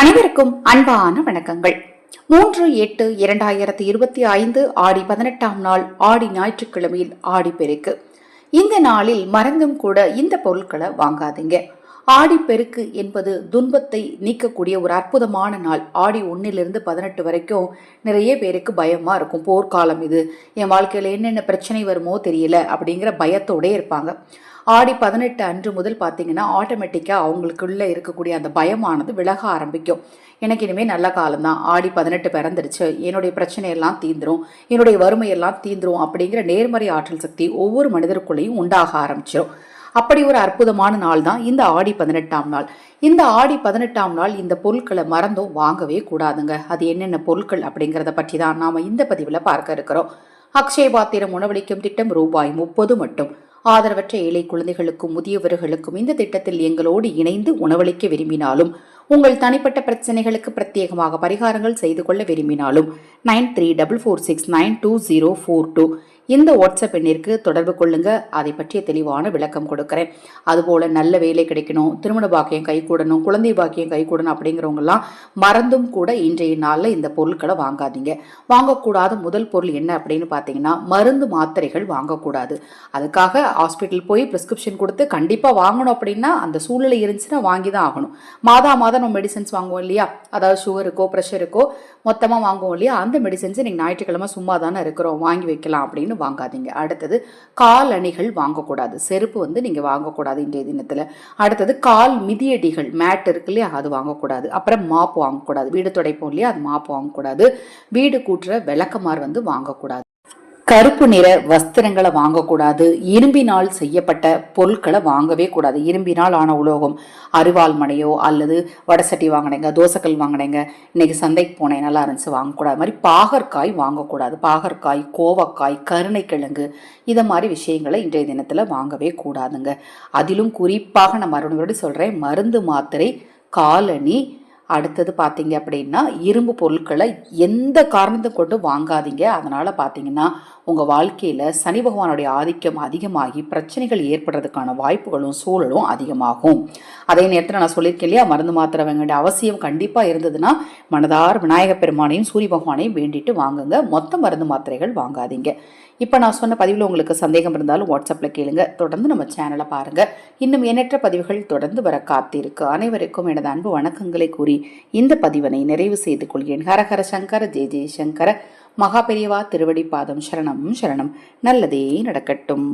அனைவருக்கும் அன்பான வணக்கங்கள். 3/8/2025 ஆடி 18ஆம் நாள் ஆடி ஞாயிற்றுக்கிழமையில் ஆடிப்பெருக்கு. இந்த நாளில் மறந்தும் கூட இந்த பொருட்களை வாங்காதீங்க. ஆடிப்பெருக்கு என்பது துன்பத்தை நீக்கக்கூடிய ஒரு அற்புதமான நாள். ஆடி 1 18 வரைக்கும் நிறைய பேருக்கு பயமா இருக்கும். போர்க்காலம் இது, என் வாழ்க்கையில என்னென்ன பிரச்சனை வருமோ தெரியல அப்படிங்கிற பயத்தோடே இருப்பாங்க. ஆடி 18 அன்று முதல் பார்த்தீங்கன்னா ஆட்டோமேட்டிக்காக அவங்களுக்குள்ள இருக்கக்கூடிய அந்த பயமானது விலக ஆரம்பிக்கும். எனக்கு இனிமேல் நல்ல காலம்தான், ஆடி 18 பிறந்துருச்சு, என்னுடைய பிரச்சனையெல்லாம் தீந்துரும், என்னுடைய வறுமையெல்லாம் தீந்துரும் அப்படிங்கிற நேர்மறை ஆற்றல் சக்தி ஒவ்வொரு மனிதருக்குள்ளேயும் உண்டாக ஆரம்பிச்சிடும். அப்படி ஒரு அற்புதமான நாள் தான் இந்த ஆடி 18ஆம் நாள். இந்த ஆடி 18ஆம் நாள் இந்த பொருட்களை மறந்தும் வாங்கவே கூடாதுங்க. அது என்னென்ன பொருட்கள் அப்படிங்கிறத பற்றி தான் நாம் இந்த பதிவில் பார்க்க இருக்கிறோம். அக்ஷய பாத்திரம் உணவளிக்கும் திட்டம் ரூபாய் 30 மட்டும். ஆதரவற்ற ஏழை குழந்தைகளுக்கும் முதியவர்களுக்கும் இந்த திட்டத்தில் எங்களோடு இணைந்து உணவளிக்க விரும்பினாலும், உங்கள் தனிப்பட்ட பிரச்சனைகளுக்கு பிரத்யேகமாக பரிகாரங்கள் செய்து கொள்ள விரும்பினாலும் 9344692042 இந்த வாட்ஸ்அப் எண்ணிற்கு தொடர்பு கொள்ளுங்க. அதை பற்றிய தெளிவான விளக்கம் கொடுக்கிறேன். அதுபோல நல்ல வேலை கிடைக்கணும், திருமண பாக்கியம் கைகூடணும், குழந்தை பாக்கியம் கைகூடணும் அப்படிங்கிறவங்கலாம் மறந்தும் கூட இன்றைய நாளில் இந்த பொருட்களை வாங்காதீங்க. வாங்கக்கூடாத முதல் பொருள் என்ன அப்படின்னு பார்த்தீங்கன்னா, மருந்து மாத்திரைகள் வாங்கக்கூடாது. அதுக்காக ஹாஸ்பிட்டல் போய் ப்ரிஸ்கிரிப்ஷன் கொடுத்து கண்டிப்பாக வாங்கணும் அப்படின்னா அந்த சூழ்நிலை இருந்துச்சுன்னா வாங்கி தான் ஆகணும். மாதம் நம்ம மெடிசன்ஸ் வாங்குவோம் இல்லையா, அதாவது சுகருக்கோ ப்ரெஷருக்கோ மொத்தமாக வாங்குவோம் இல்லையா, அந்த மெடிசன்ஸை நீங்கள் ஞாயிற்றுக்கிழமை சும்மா தானே இருக்கிறோம் வாங்கி வைக்கலாம் அப்படின்னு வாங்காதீங்க. அடுத்தது கால் அணிகள் வாங்கக்கூடாது. செருப்பு நீங்கள் வாங்கக்கூடாது இன்றைய தினத்தில். அடுத்தது கால் மிதியடிகள், மேட் இருக்கு இல்லையா, அது வாங்கக்கூடாது. அப்புறம் மாப்பு வாங்கக்கூடாது. வீடு துடைப்போம் இல்லையா, அது மாப்பு வாங்கக்கூடாது. வீடு கூட்டுற விளக்கமாறு வாங்கக்கூடாது. கருப்பு நிற வஸ்திரங்களை வாங்கக்கூடாது. இரும்பினால் செய்யப்பட்ட பொருட்களை வாங்கவே கூடாது. இரும்பினால் ஆன உலோகம், அரிவாள் மனையோ அல்லது வடசட்டி வாங்கினேங்க, தோசைக்கல் வாங்கினேங்க, இன்னைக்கு சந்தைக்கு போனேன் நல்லா இருந்துச்சு வாங்கக்கூடாது. மாதிரி பாகற்காய் வாங்கக்கூடாது. பாகற்காய், கோவக்காய், கருணைக்கிழங்கு இதை மாதிரி விஷயங்களை இன்றைய தினத்தில் வாங்கவே கூடாதுங்க. அதிலும் குறிப்பாக நான் மறுபடியும் சொல்கிறேன், மருந்து மாத்திரை, காலணி, அடுத்தது பார்த்தீங்க அப்படின்னா இரும்பு பொருட்களை எந்த காரணத்தை கொண்டு வாங்காதீங்க. அதனால் பார்த்தீங்கன்னா உங்கள் வாழ்க்கையில் சனி பகவானுடைய ஆதிக்கம் அதிகமாகி பிரச்சனைகள் ஏற்படுறதுக்கான வாய்ப்புகளும் சூழலும் அதிகமாகும். அதே நேரத்தில் நான் சொல்லியிருக்கேன் இல்லையா, மருந்து மாத்திரை வேண்டிய அவசியம் கண்டிப்பாக இருந்ததுன்னா மனதார் விநாயகப் பெருமானையும் சூரிய பகவானையும் வேண்டிட்டு வாங்குங்க. மொத்த மருந்து மாத்திரைகள் வாங்காதீங்க. இப்போ நான் சொன்ன பதிவில் உங்களுக்கு சந்தேகம் இருந்தாலும் வாட்ஸ்அப்பில் கேளுங்க. தொடர்ந்து நம்ம சேனலை பாருங்கள். இன்னும் எண்ணற்ற பதிவுகள் தொடர்ந்து வர காத்திருக்கு. அனைவருக்கும் எனது அன்பு வணக்கங்களை கூறி இந்த பதிவனை நிறைவு செய்து கொள்கிறேன். ஹரஹர சங்கர, ஜெய ஜெய சங்கர. மகா பெரியவா திருவடி பாதம் சரணம் சரணம். நல்லதே நடக்கட்டும்.